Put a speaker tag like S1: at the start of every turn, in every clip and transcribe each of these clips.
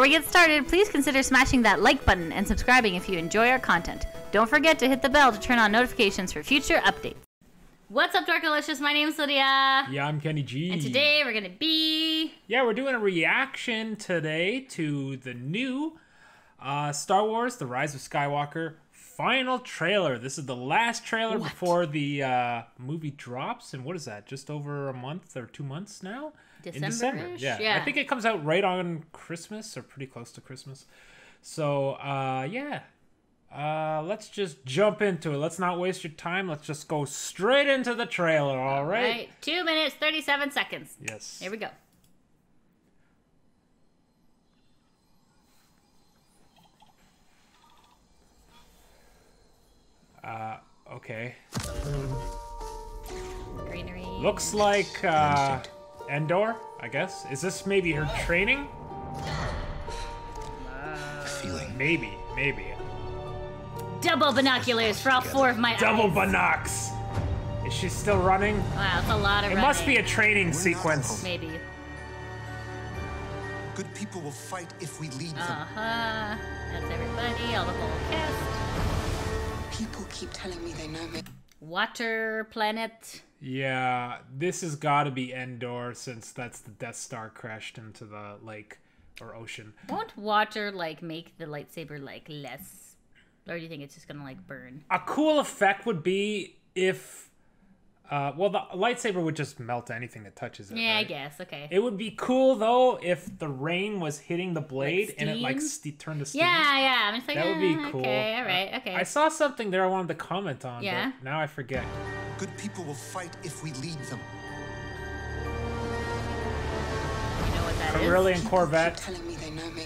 S1: we get started, please consider smashing that like button and subscribing if you enjoy our content. Don't forget to hit the bell to turn on notifications for future updates. What's up, Dorkalicious? My name's Lydia.
S2: Yeah, I'm Kenny G.
S1: And today we're gonna be...
S2: Yeah, we're doing a reaction today to the new Star Wars: The Rise of Skywalker final trailer. This is the last trailer before the movie drops. And what is that? Just over a month or 2 months now? In December. Yeah. I think it comes out right on Christmas or pretty close to Christmas. So, yeah. Let's just jump into it. Let's not waste your time. Let's just go straight into the trailer, all right?
S1: 2 minutes, 37 seconds.
S2: Yes.
S1: Here we go.
S2: Okay.
S1: Greenery.
S2: Looks like, Endor, I guess. Is this maybe her training?
S3: Feeling.
S2: Maybe.
S1: Double binoculars for all 4 of my
S2: Double
S1: eyes.
S2: binocs. Is she still running?
S1: Wow, it's a lot of running.
S2: It must be a training sequence.
S1: Maybe.
S3: Good people will fight if we lead them.
S1: Uh-huh. That's everybody, all the whole cast.
S4: People keep telling me they know me.
S1: Water planet.
S2: Yeah, this has got to be Endor since that's the Death Star crashed into the lake or ocean.
S1: Won't water, like, make the lightsaber, like, less? Or do you think it's just gonna, like, burn?
S2: A cool effect would be if... well, the lightsaber would just melt anything that touches it.
S1: Yeah,
S2: right?
S1: I guess. Okay.
S2: It would be cool, though, if the rain was hitting the blade
S1: Like
S2: and it, like, turned to steam.
S1: Yeah. I'm just like,
S2: that would be cool.
S1: Okay, all right, okay.
S2: I saw something there I wanted to comment on,
S1: Yeah?
S2: but now I forget.
S3: Good people will fight if we lead them.
S1: You know what that is?
S2: Carillion
S4: People
S2: Corvette.
S4: keep telling me they know me.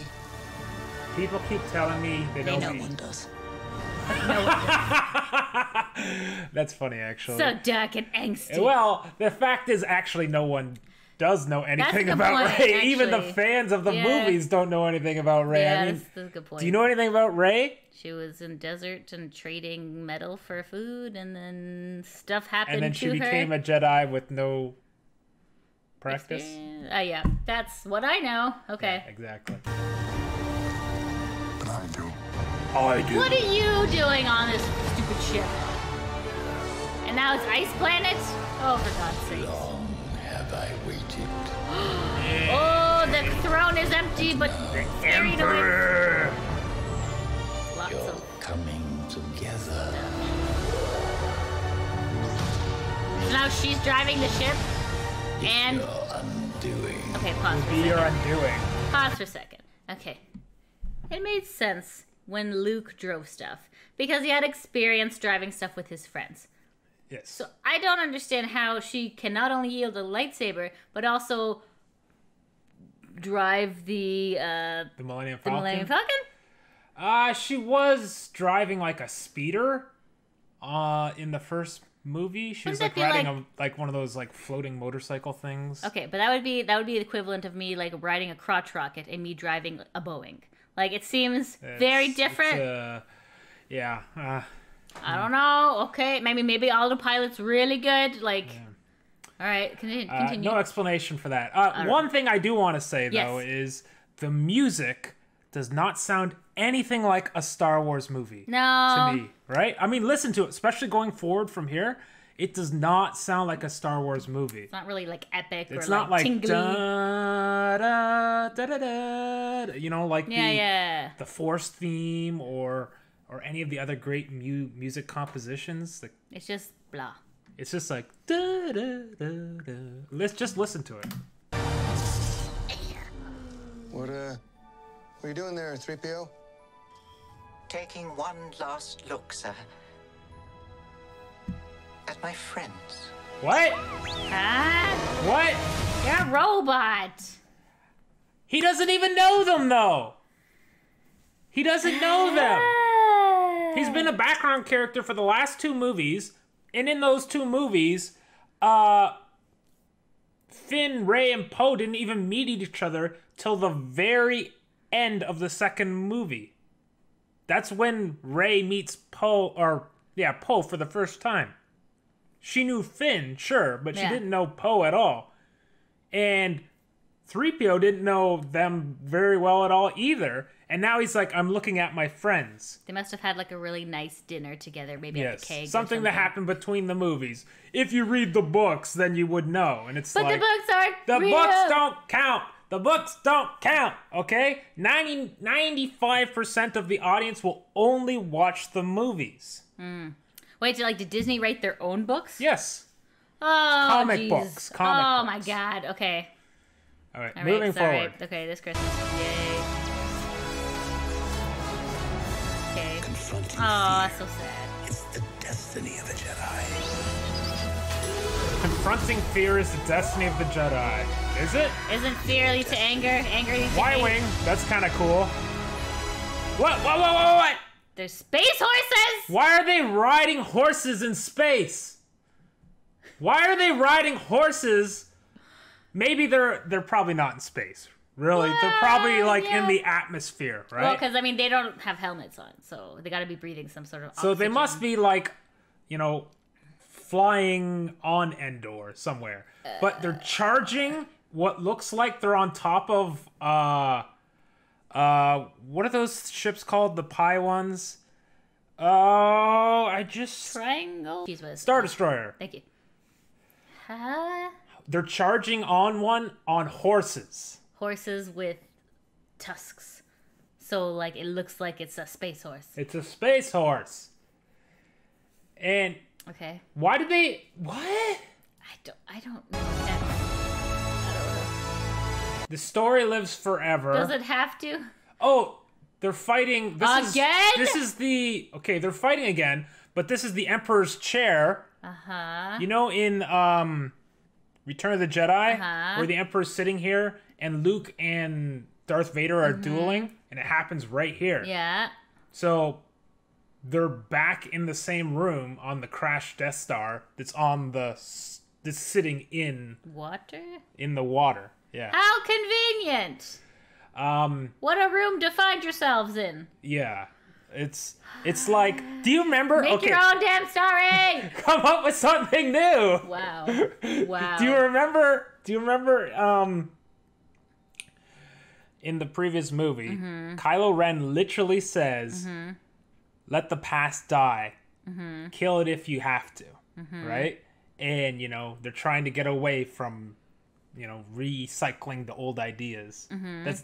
S2: People keep telling me they know
S4: No
S2: me.
S4: one does.
S2: That's funny, actually.
S1: So dark and angsty.
S2: Well, the fact is, actually, no one does know anything
S1: a good
S2: about
S1: point,
S2: Rey. Even the
S1: actually.
S2: fans of the
S1: Yeah.
S2: movies don't know anything about Rey.
S1: Yeah,
S2: I mean,
S1: that's a good point.
S2: do you know anything about Rey?
S1: She was in desert and trading metal for food, and then stuff happened
S2: And then
S1: to
S2: she
S1: her.
S2: became a Jedi with no practice.
S1: Yeah, that's what I know. Okay.
S2: Yeah, exactly.
S3: But I do.
S2: I do.
S1: What are you doing on this stupid ship? And now it's Ice Planet? Oh, for God's sake.
S5: Long have I waited.
S1: Oh, the throne is empty, but very annoying.
S2: Emperor!
S1: Lots
S5: You're
S1: of...
S5: coming together.
S1: So now she's driving the ship, and...
S5: Your undoing.
S1: Okay, pause for a
S2: Be your
S1: second.
S2: undoing.
S1: Pause for a second. Okay. It made sense when Luke drove stuff, because he had experience driving stuff with his friends.
S2: Yes.
S1: So I don't understand how she can not only yield a lightsaber, but also drive the
S2: Millennium
S1: the
S2: Falcon.
S1: Millennium Falcon?
S2: She was driving like a speeder in the first movie. She was
S1: Wouldn't
S2: like
S1: that be
S2: riding like one of those like floating motorcycle things.
S1: Okay, but that would be the equivalent of me like riding a crotch rocket and me driving a Boeing. Like it seems very different.
S2: Yeah.
S1: I don't know. Okay, maybe autopilot's really good. Like, all right, continue.
S2: No explanation for that. One thing I do want to say though is the music does not sound anything like a Star Wars movie.
S1: No.
S2: To me, right? I mean, listen to it, especially going forward from here. It does not sound like a Star Wars movie.
S1: It's not really like epic
S2: It's
S1: or
S2: not like
S1: tingly.
S2: da, da, da, da, da, you know, like the Force theme or any of the other great music compositions.
S1: It's just blah.
S2: It's just like da, da, da, da. Let's just listen to it.
S6: What are you doing there, 3PO?
S7: Taking one last look, sir. At my friends.
S2: What?
S1: Huh?
S2: What?
S1: You're a robot.
S2: He doesn't even know them, though. He doesn't know them. He's been a background character for the last 2 movies, and in those 2 movies, Finn, Rey, and Poe didn't even meet each other till the very end of the second movie. That's when Rey meets Poe, Poe for the first time. She knew Finn, sure, but she didn't know Poe at all. And 3PO didn't know them very well at all either. And now he's like, I'm looking at my friends.
S1: They must have had like a really nice dinner together, maybe at the keg.
S2: Something that happened between the movies. If you read the books, then you would know. And it's
S1: but
S2: like,
S1: the books aren't
S2: the
S1: real.
S2: books don't count. The books don't count, okay? 95% of the audience will only watch the movies.
S1: Wait, did Disney write their own books?
S2: Yes.
S1: Oh,
S2: Comic
S1: jeez.
S2: books.
S1: Oh
S2: Comic
S1: my
S2: books.
S1: god. Okay.
S2: All right,
S1: All
S2: moving
S1: right, sorry.
S2: forward.
S1: Okay, this Christmas. Yay. Okay.
S5: Confronting
S1: Oh,
S5: fear.
S1: that's so sad.
S5: It's the destiny of a Jedi.
S2: Confronting fear is the destiny of the Jedi. Is it?
S1: Isn't fear lead to anger? Anger leads to hate?
S2: Y-Wing. That's kind of cool. What?
S1: There's space horses!
S2: Why are they riding horses in space? Why are they riding horses? Maybe they're probably not in space. Really, they're probably like
S1: yeah.
S2: in the atmosphere, right?
S1: Well, because, I mean, they don't have helmets on, so they gotta be breathing some sort of
S2: So they
S1: oxygen.
S2: must be like, flying on Endor somewhere. But they're charging what looks like they're on top of what are those ships called? The pie ones?
S1: Triangle? Jeez, what is
S2: Star
S1: it?
S2: Destroyer.
S1: Thank you. Huh?
S2: They're charging on one on horses.
S1: Horses with tusks. So, like, it looks like it's a space horse.
S2: It's a space horse. And
S1: Okay.
S2: why did they... What?
S1: I don't know. I don't know.
S2: The story lives forever.
S1: Does it have to?
S2: Oh, they're fighting...
S1: Again?
S2: This is the... Okay, they're fighting again, but this is the Emperor's chair.
S1: Uh-huh.
S2: You know in Return of the Jedi,
S1: Uh-huh.
S2: where the Emperor's sitting here, and Luke and Darth Vader are dueling, and it happens right here.
S1: Yeah.
S2: So they're back in the same room on the crashed Death Star that's sitting in
S1: Water?
S2: the water. Yeah.
S1: How convenient! What a room to find yourselves in.
S2: Yeah. It's like, do you remember?
S1: Make
S2: okay,
S1: your own damn story!
S2: come up with something new.
S1: Wow. Wow.
S2: Do you remember? In the previous movie, Kylo Ren literally says, "Let the past die. Kill it if you have to." Right? And they're trying to get away from, recycling the old ideas.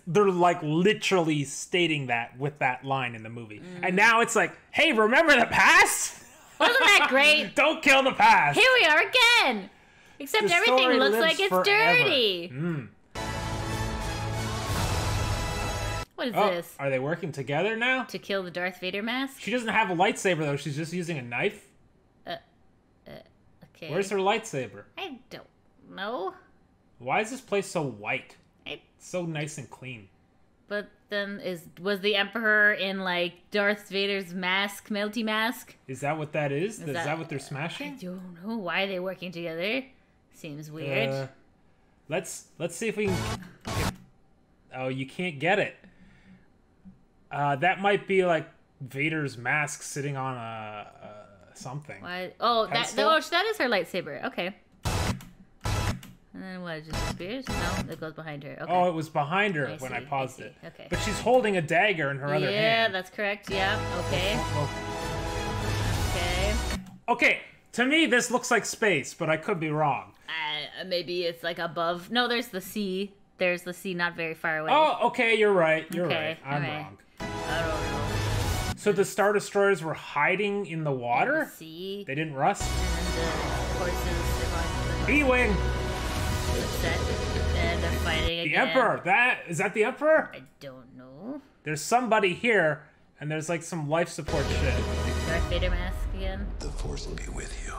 S2: They're like literally stating that with that line in the movie. And now it's like, hey, remember the past?
S1: Wasn't that great?
S2: Don't kill the past.
S1: Here we are again! Except
S2: The
S1: everything
S2: story
S1: looks
S2: lives
S1: like it's
S2: forever.
S1: dirty. What is
S2: Oh,
S1: this?
S2: are they working together now?
S1: To kill the Darth Vader mask?
S2: She doesn't have a lightsaber though. She's just using a knife.
S1: Okay.
S2: Where's her lightsaber?
S1: I don't know.
S2: Why is this place so white?
S1: I-
S2: It's so nice and clean.
S1: But then was the Emperor in like Darth Vader's mask, melty mask?
S2: Is that what that is? Is
S1: that-
S2: that what they're
S1: I
S2: smashing?
S1: don't know. Why are they working together? Seems weird.
S2: Let's see if we can. Oh, you can't get it. That might be like Vader's mask sitting on a something.
S1: Why? Oh,
S2: Pedestal?
S1: that is her lightsaber. Okay. And then what? It just disappears? No, it goes behind her. Okay.
S2: Oh, it was behind her
S1: I
S2: when
S1: see,
S2: I paused
S1: I
S2: it.
S1: see. Okay.
S2: But she's holding a dagger in her other
S1: Yeah,
S2: hand.
S1: that's correct. Yeah. Okay.
S2: Oh.
S1: Okay.
S2: Okay, to me this looks like space, but I could be wrong.
S1: Maybe it's like above. No, there's the sea. There's the sea not very far away.
S2: Oh, okay, you're right. You're
S1: Okay,
S2: right. I'm
S1: alright.
S2: wrong.
S1: I don't know.
S2: So the Star Destroyers were hiding in the water?
S1: The sea.
S2: They didn't rust?
S1: And the horses. They're
S2: B-Wing!
S1: upset. And they're fighting
S2: The
S1: again.
S2: Emperor! Is that the Emperor?
S1: I don't know.
S2: There's somebody here, and there's like some life support shit.
S1: Darth Vader mask again.
S5: The Force will be with you.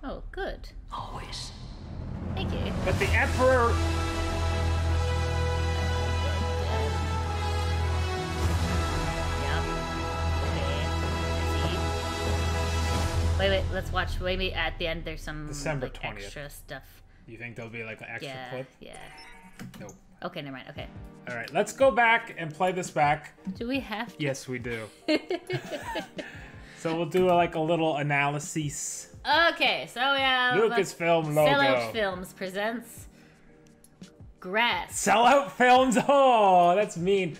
S1: Oh, good.
S5: Always.
S1: Thank you.
S2: But the Emperor...
S1: Yep. Okay. I see. Wait, let's watch. Maybe at the end there's some
S2: December
S1: like,
S2: 20th.
S1: extra stuff.
S2: You think there'll be like an extra
S1: Yeah,
S2: clip?
S1: yeah.
S2: Nope.
S1: Okay, never mind. Okay.
S2: Alright, let's go back and play this back.
S1: Do we have to?
S2: Yes, we do. So we'll do like a little analysis.
S1: Okay, so we have
S2: Lucasfilm logo.
S1: Sellout Films presents grass.
S2: Sellout films. Oh, that's mean.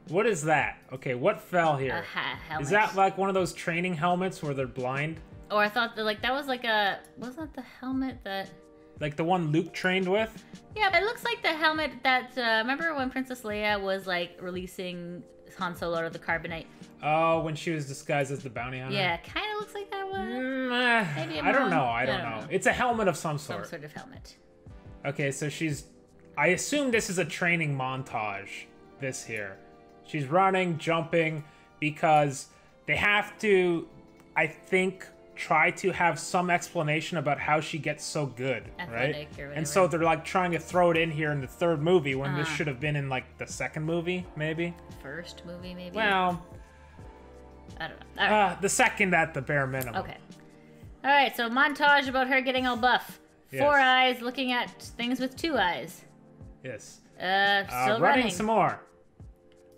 S2: What is that? Okay, what fell here?
S1: Helmet.
S2: Is that like one of those training helmets where they're blind?
S1: Or I thought that like that was like a wasn't that the helmet that
S2: Like the one Luke trained with?
S1: Yeah, it looks like the helmet that remember when Princess Leia was like releasing Han Solo out of the carbonite?
S2: Oh, when she was disguised as the bounty hunter?
S1: Yeah, kind of looks like that one. Maybe I'm
S2: I don't
S1: wrong.
S2: know. I don't know. It's a helmet of some
S1: Some
S2: sort.
S1: sort of helmet.
S2: Okay, so I assume this is a training montage, this here. She's running, jumping, because they have to, I think, try to have some explanation about how she gets so good, right?
S1: Athletic or
S2: And so
S1: whatever.
S2: they're like trying to throw it in here in the third movie when this should have been in like the second movie, maybe?
S1: First movie, maybe?
S2: Well,
S1: I don't know. All right.
S2: the second at the bare minimum.
S1: Okay. All right, so montage about her getting all buff.
S2: Yes.
S1: 4 eyes looking at things with 2 eyes.
S2: Yes.
S1: Still
S2: running
S1: running.
S2: some more.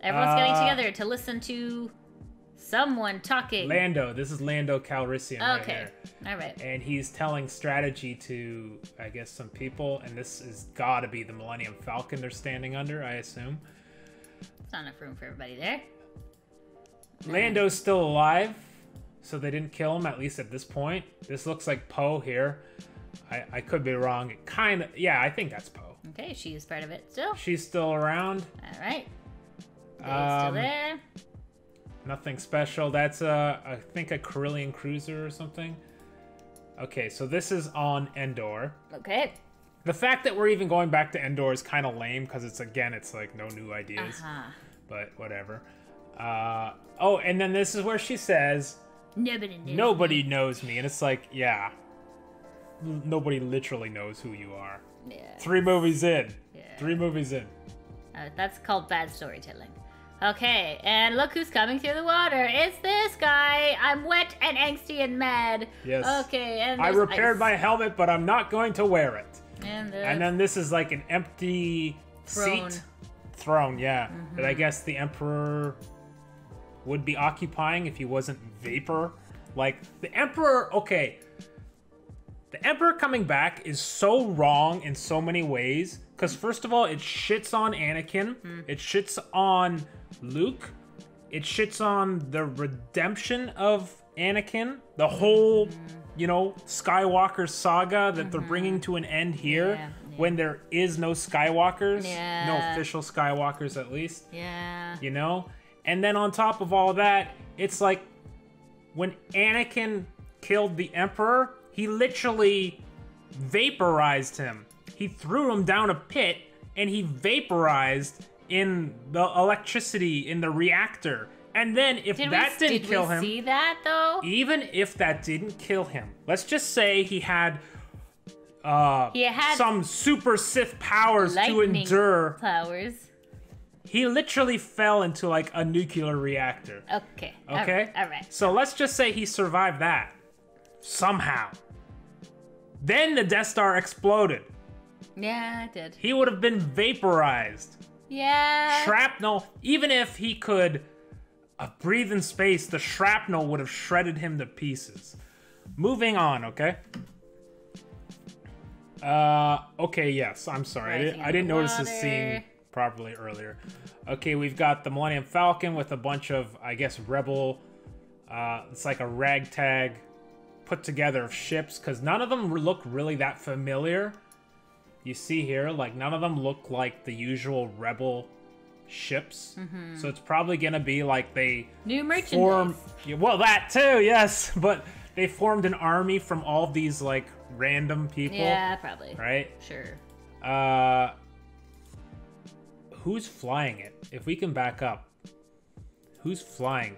S1: Everyone's getting together to listen to someone talking.
S2: Lando. This is Lando Calrissian right
S1: Okay.
S2: here.
S1: All right.
S2: And he's telling strategy to, I guess, some people, and this has got to be the Millennium Falcon they're standing under, I assume.
S1: There's not enough room for everybody there.
S2: Lando's still alive, so they didn't kill him, at least at this point. This looks like Poe here. I could be wrong. It kind of, yeah, I think that's Poe.
S1: Okay, she is part of it still.
S2: She's still around.
S1: All right. Dave's still there.
S2: Nothing special. That's I think a Carillion cruiser or something. Okay, so this is on Endor.
S1: Okay.
S2: The fact that we're even going back to Endor is kind of lame because it's like no new ideas. But whatever. Oh, and then this is where she says, "Nobody knows me," and it's like, yeah, nobody literally knows who you are.
S1: Yeah.
S2: 3 movies in.
S1: Yeah.
S2: 3 movies in.
S1: That's called bad storytelling. Okay, and look who's coming through the water. It's this guy. I'm wet and angsty and mad.
S2: Yes.
S1: Okay, and
S2: I
S1: there's
S2: repaired
S1: ice.
S2: my helmet, but I'm not going to wear it.
S1: And
S2: then this is like an empty
S1: Throne.
S2: seat. Throne, yeah. That I guess the Emperor would be occupying if he wasn't vapor. Like, the Emperor, okay. The Emperor coming back is so wrong in so many ways. Because, first of all, it shits on Anakin. It shits on Luke. It shits on the redemption of Anakin. The whole, Skywalker saga that they're bringing to an end here.
S1: Yeah.
S2: When there is no Skywalkers.
S1: Yeah.
S2: No official Skywalkers, at least.
S1: Yeah.
S2: And then on top of all that, it's like when Anakin killed the Emperor, he literally vaporized him. He threw him down a pit and he vaporized in the electricity in the reactor. And then if that didn't kill him,
S1: see that though?
S2: even if that didn't kill him, let's just say he had some super Sith powers to
S1: lightning
S2: endure.
S1: powers.
S2: He literally fell into like a nuclear reactor.
S1: Okay.
S2: Okay?
S1: All right.
S2: So let's just say he survived that. Somehow. Then the Death Star exploded.
S1: Yeah, I did.
S2: He would have been vaporized.
S1: Yeah.
S2: Shrapnel, even if he could breathe in space, the shrapnel would have shredded him to pieces. Moving on, okay? Okay, yes, I'm sorry.
S1: Rising
S2: I didn't notice this
S1: water.
S2: scene properly earlier. Okay, we've got the Millennium Falcon with a bunch of, I guess, rebel, it's like a ragtag put together of ships, because none of them look really that familiar. You see here, like, none of them look like the usual rebel ships. So it's probably gonna be like they
S1: New merchandise.
S2: well, that too, yes, but they formed an army from all these like random people.
S1: Yeah, probably.
S2: Right?
S1: Sure.
S2: Who's flying it? If we can back up. Who's flying?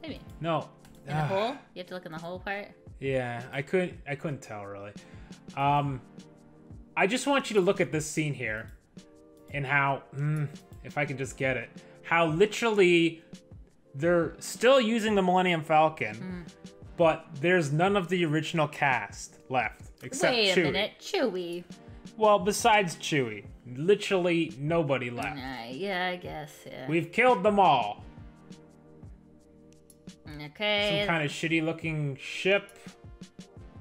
S1: Maybe.
S2: No.
S1: In the hole? You have to look in the hole part?
S2: Yeah, I couldn't tell really. I just want you to look at this scene here and how, if I can just get it, how literally they're still using the Millennium Falcon, but there's none of the original cast left except
S1: Wait
S2: Chewie.
S1: a minute. Chewie.
S2: Well, besides Chewie, literally nobody left.
S1: Yeah, I guess. Yeah.
S2: We've killed them all.
S1: Okay.
S2: Some kind of shitty looking ship.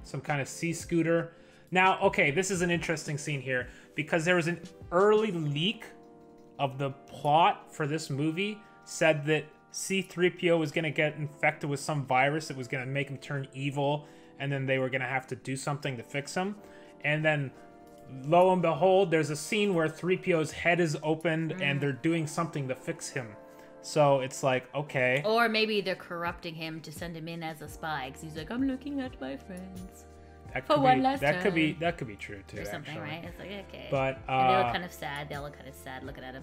S2: Some kind of sea scooter. Now, okay, this is an interesting scene here. because there was an early leak of the plot for this movie said that C-3PO was going to get infected with some virus that was going to make him turn evil, and then they were going to have to do something to fix him. And then, lo and behold, there's a scene where 3PO's head is opened, and they're doing something to fix him. So it's like, okay.
S1: Or maybe they're corrupting him to send him in as a spy, because he's like, I'm looking at my friends.
S2: That
S1: For
S2: could
S1: one
S2: be,
S1: last
S2: that could be
S1: time.
S2: that could be true too.
S1: Or something,
S2: actually.
S1: right? It's like, okay.
S2: But
S1: and they look kind of sad. They all look kind of sad looking at him.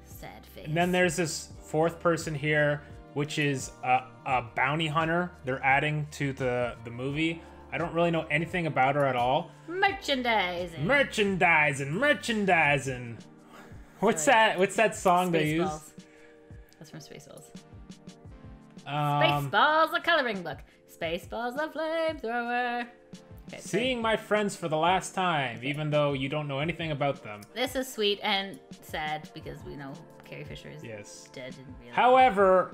S1: Sad face.
S2: and then there's this fourth person here, which is a bounty hunter. They're adding to the movie. I don't really know anything about her at all.
S1: Merchandising.
S2: Merchandising. What's that? What's that song they use?
S1: Spaceballs. That's from Spaceballs. Spaceballs, a coloring book. Spaceballs, a flamethrower. Okay,
S2: Seeing my friends for the last time, even though you don't know anything about them.
S1: this is sweet and sad because we know Carrie Fisher is
S2: Yes.
S1: dead in real life.
S2: However,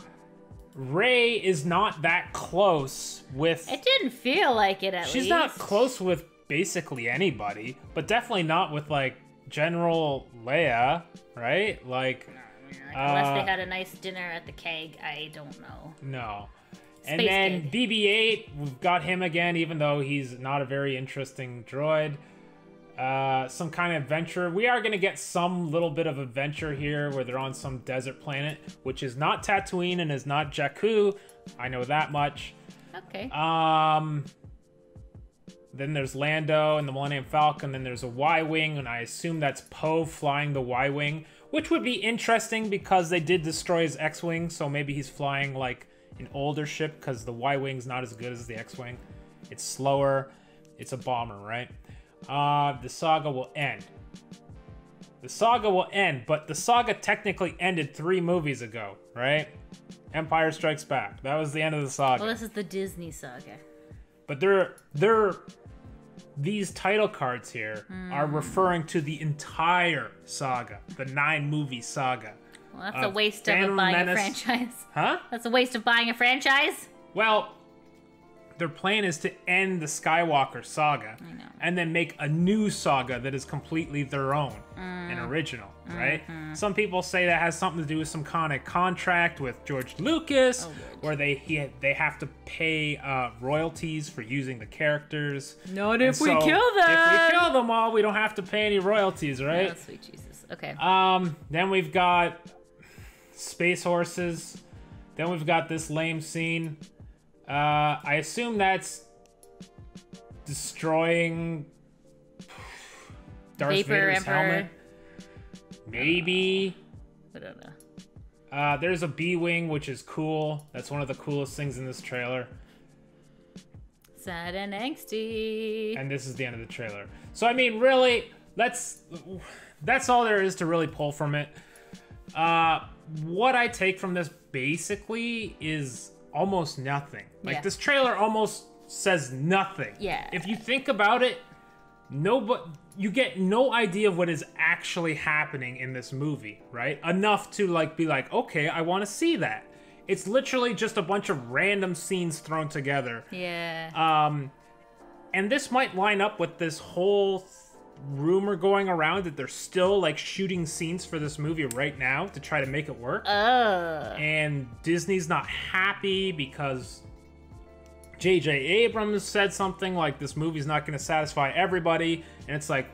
S2: Rey is not that close with...
S1: It didn't feel like it, at least.
S2: She's not close with basically anybody, but definitely not with, like, General Leia, right? Like...
S1: Unless they had a nice dinner at the keg, I don't know.
S2: No. And
S1: Space
S2: then
S1: keg.
S2: BB-8, we've got him again, even though he's not a very interesting droid. Some kind of adventure. We are going to get some little bit of adventure here where they're on some desert planet, which is not Tatooine and is not Jakku. I know that much.
S1: Okay.
S2: Then there's Lando and the Millennium Falcon. Then there's a Y-Wing, and I assume that's Poe flying the Y-Wing, which would be interesting because they did destroy his X-Wing, so maybe he's flying like an older ship because the Y-Wing's not as good as the X-Wing. It's slower. It's a bomber, right? The saga will end. The saga will end, but the saga technically ended 3 movies ago, right? Empire Strikes Back. That was the end of the saga.
S1: Well, this is the Disney saga.
S2: But these title cards here are referring to the entire saga, the 9-movie saga.
S1: Well, that's a waste of
S2: Phantom
S1: buying
S2: Menace.
S1: a franchise.
S2: Huh?
S1: That's a waste of buying a franchise.
S2: Well, their plan is to end the Skywalker saga and then make a new saga that is completely their own and original, right? Some people say that has something to do with some kind of contract with George Lucas, where they have to pay royalties for using the characters.
S1: Not
S2: And
S1: if we
S2: so
S1: kill them.
S2: If we kill them all, we don't have to pay any royalties, right?
S1: Oh, sweet Jesus. Okay.
S2: Then we've got space horses. Then we've got this lame scene. I assume that's destroying Darth
S1: Vapor
S2: Vader's
S1: Emperor.
S2: helmet. Maybe.
S1: I don't know.
S2: There's a B-Wing, which is cool. That's one of the coolest things in this trailer.
S1: Sad and angsty.
S2: And this is the end of the trailer. So, I mean, really, that's all there is to really pull from it. What I take from this, basically, is almost nothing. Like,
S1: Yeah.
S2: this trailer almost says nothing.
S1: Yeah.
S2: If you think about it, you get no idea of what is actually happening in this movie, right? Enough to, like, be like, okay, I want to see that. It's literally just a bunch of random scenes thrown together.
S1: Yeah.
S2: And this might line up with this whole rumor going around that they're still like shooting scenes for this movie right now to try to make it work. And Disney's not happy because J.J. Abrams said something like this movie's not going to satisfy everybody. And it's like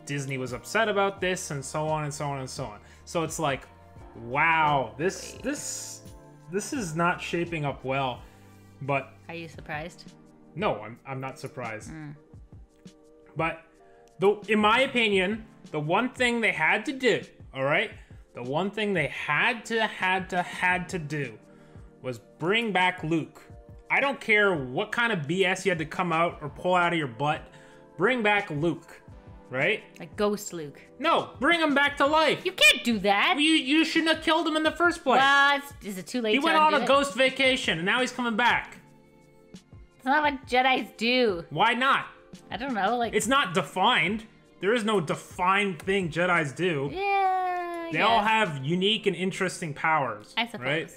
S2: Disney was upset about this and so on and so on and so on. So it's like, wow, this is not shaping up well. But
S1: Are you surprised?
S2: no, I'm not surprised. But in my opinion, the one thing they had to do, all right? The one thing they had to do was bring back Luke. I don't care what kind of BS you had to come out or pull out of your butt. Bring back Luke, right?
S1: Like Ghost Luke.
S2: No, bring him back to life.
S1: You can't do that.
S2: You shouldn't have killed him in the first place.
S1: Well, is it too late
S2: He
S1: to
S2: went on
S1: undo
S2: a
S1: it?
S2: ghost vacation, and now he's coming back.
S1: It's not what Jedis do.
S2: Why not?
S1: I don't know, like...
S2: It's not defined. There is no defined thing Jedis do.
S1: Yeah,
S2: They all have unique and interesting powers.
S1: I suppose.
S2: Right?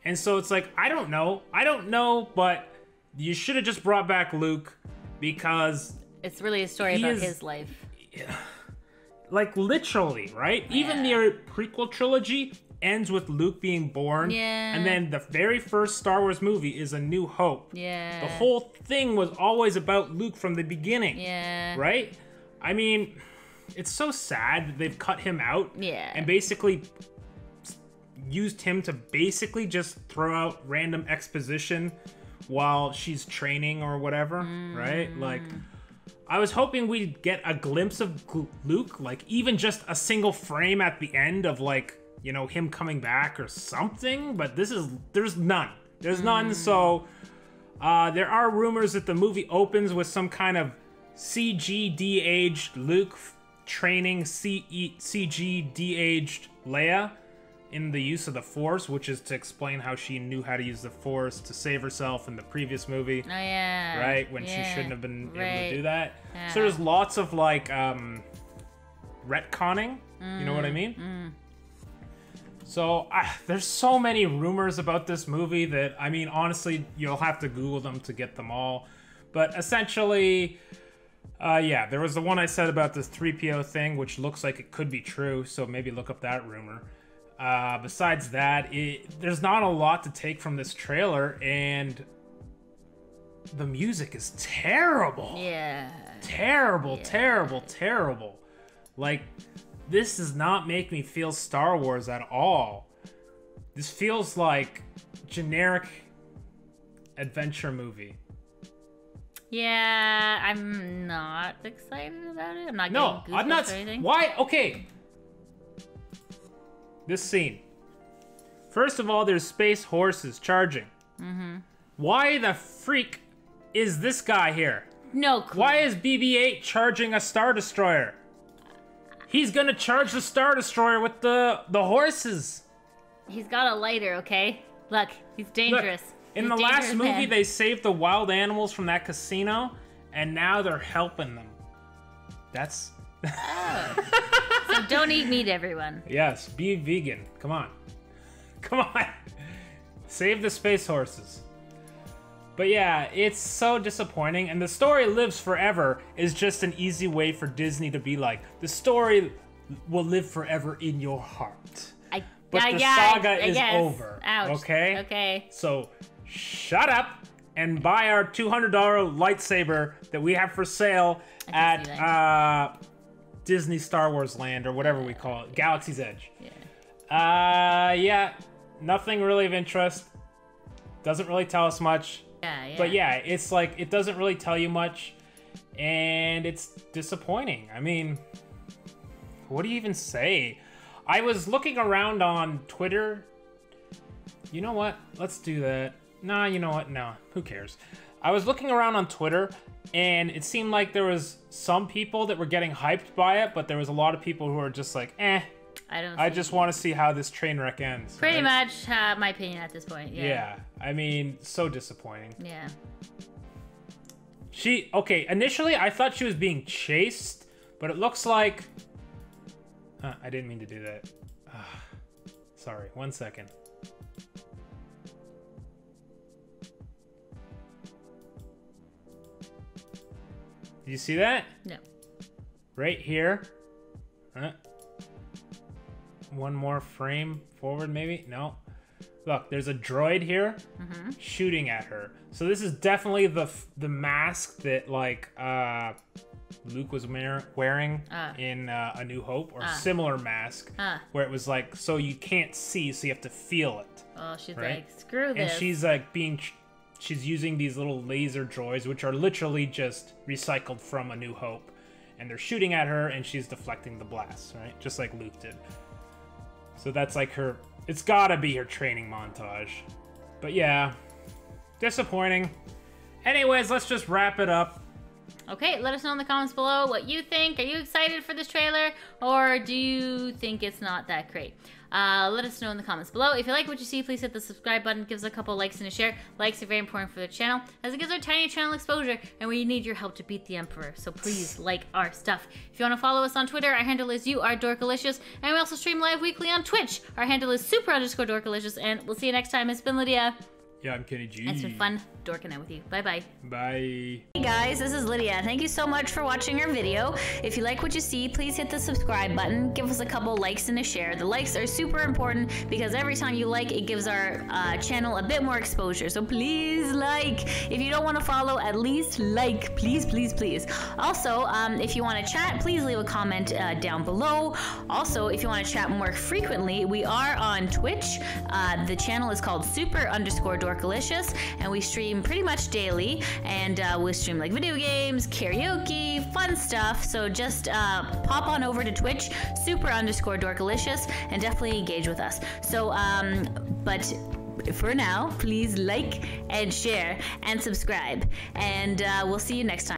S2: And so it's like, I don't know, but you should have just brought back Luke because
S1: It's really a story
S2: He
S1: about
S2: is-
S1: his life.
S2: Like, literally, right? Even the prequel trilogy ends with Luke being born.
S1: Yeah.
S2: And then the very first Star Wars movie is A New Hope.
S1: Yeah.
S2: The whole thing was always about Luke from the beginning.
S1: Yeah.
S2: Right? I mean, it's so sad that they've cut him out.
S1: Yeah.
S2: And basically used him to basically just throw out random exposition while she's training or whatever, right? Like, I was hoping we'd get a glimpse of Luke, like even just a single frame at the end of, like, you know, him coming back or something, but there's none. There's none, so there are rumors that the movie opens with some kind of CG de-aged Luke training CG de-aged Leia in the use of the Force, which is to explain how she knew how to use the Force to save herself in the previous movie.
S1: Oh, yeah.
S2: Right? When she shouldn't have been able to do that.
S1: Yeah.
S2: So there's lots of, like, retconning. You know what I mean? So there's so many rumors about this movie that, I mean, honestly, you'll have to Google them to get them all. But essentially, yeah, there was the one I said about this 3PO thing, which looks like it could be true, so maybe look up that rumor. Besides that, there's not a lot to take from this trailer, and the music is terrible.
S1: Yeah.
S2: Terrible, terrible, terrible. Like, this does not make me feel Star Wars at all. This feels like generic adventure movie.
S1: Yeah, I'm not excited about it. I'm not
S2: No,
S1: getting
S2: I'm not.
S1: goosebumps or anything.
S2: Why? Okay. This scene. First of all, there's space horses charging. Mm-hmm. Why the freak is this guy here?
S1: No clue.
S2: Why is BB-8 charging a Star Destroyer? He's gonna charge the Star Destroyer with the horses.
S1: He's got a lighter, okay? Look, he's dangerous.
S2: Look, in the last movie, they saved the wild animals from that casino, and now they're helping them. That's...
S1: So don't eat meat, everyone.
S2: Yes, be vegan. Come on. Come on. Save the space horses. But yeah, it's so disappointing, and the story lives forever is just an easy way for Disney to be like, the story will live forever in your heart. But the saga is over.
S1: Ouch.
S2: Okay?
S1: Okay.
S2: So shut up and buy our $200 lightsaber that we have for sale at Disney Star Wars Land, or whatever we call it. Galaxy's Edge.
S1: Yeah.
S2: Yeah, nothing really of interest. Doesn't really tell us much.
S1: Yeah.
S2: But yeah, it's like, it doesn't really tell you much, and it's disappointing. I mean, what do you even say? I was looking around on Twitter. You know what? Let's do that. Nah, you know what? No, who cares? I was looking around on Twitter, and it seemed like there was some people that were getting hyped by it, but there was a lot of people who were just like, eh. I just want to see how this train wreck ends.
S1: Pretty much my opinion at this point.
S2: Yeah. I mean, so disappointing.
S1: Yeah.
S2: Okay, initially I thought she was being chased, but it looks like... I didn't mean to do that. Sorry, 1 second. Do you see that?
S1: No.
S2: Right here. One more frame forward, maybe? No. Look, there's a droid here shooting at her. So this is definitely the mask that, like, Luke was wearing in A New Hope, or similar mask, where it was like, so you can't see, so you have to feel it.
S1: Oh, she's
S2: right?
S1: like, screw this.
S2: And she's like she's using these little laser droids, which are literally just recycled from A New Hope. And they're shooting at her, and she's deflecting the blasts, right? Just like Luke did. So that's like her... It's gotta be her training montage. But yeah, disappointing. Anyways, let's just wrap it up.
S1: Okay, let us know in the comments below what you think. Are you excited for this trailer, or do you think it's not that great? Let us know in the comments below. If you like what you see, please hit the subscribe button. Give us a couple likes and a share. Likes are very important for the channel, as it gives our tiny channel exposure, and we need your help to beat the Emperor. So please like our stuff. If you want to follow us on Twitter, our handle is YouAreDorkalicious, and we also stream live weekly on Twitch. Our handle is super_Dorkalicious, and we'll see you next time. It's been Lydia.
S2: Yeah, I'm Kenny G.
S1: It's been fun dorking out with you. Bye-bye.
S2: Bye.
S1: Hey guys, this is Lydia. Thank you so much for watching our video. If you like what you see, please hit the subscribe button. Give us a couple likes and a share. The likes are super important because every time you like, it gives our channel a bit more exposure. So please like. If you don't want to follow, at least like. Please, please, please. Also, if you want to chat, please leave a comment down below. Also, if you want to chat more frequently, we are on Twitch. The channel is called super_dorkalicious, and we stream pretty much daily, and we stream like video games, karaoke, fun stuff. So just pop on over to Twitch, super_dorkalicious, and definitely engage with us. So but for now, please like and share and subscribe, and we'll see you next time.